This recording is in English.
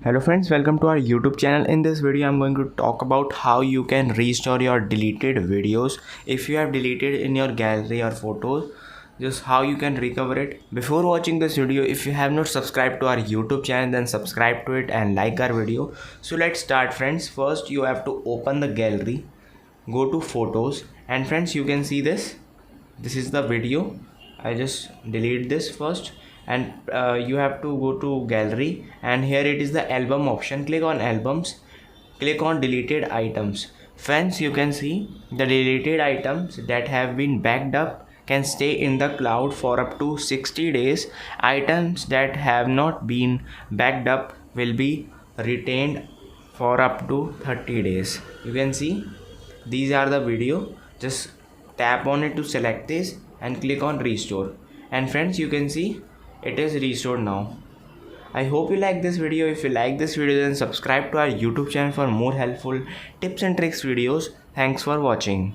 Hello friends, welcome to our YouTube channel. In this video I'm going to talk about how you can restore your deleted videos. If you have deleted in your gallery or photos, just how you can recover it. Before watching this video, if you have not subscribed to our YouTube channel, then subscribe to it and like our video. So let's start friends. First you have to open the gallery, go to photos, and friends you can see this is the video. I just delete this first, and you have to go to gallery, and here it is the album option. Click on albums, click on deleted items. Friends, you can see the deleted items that have been backed up can stay in the cloud for up to 60 days. Items that have not been backed up will be retained for up to 30 days. You can see these are the video. Just tap on it to select this and click on restore, and friends you can see it is restored now. I hope you like this video. If you like this video, then subscribe to our YouTube channel for more helpful tips and tricks videos. Thanks for watching.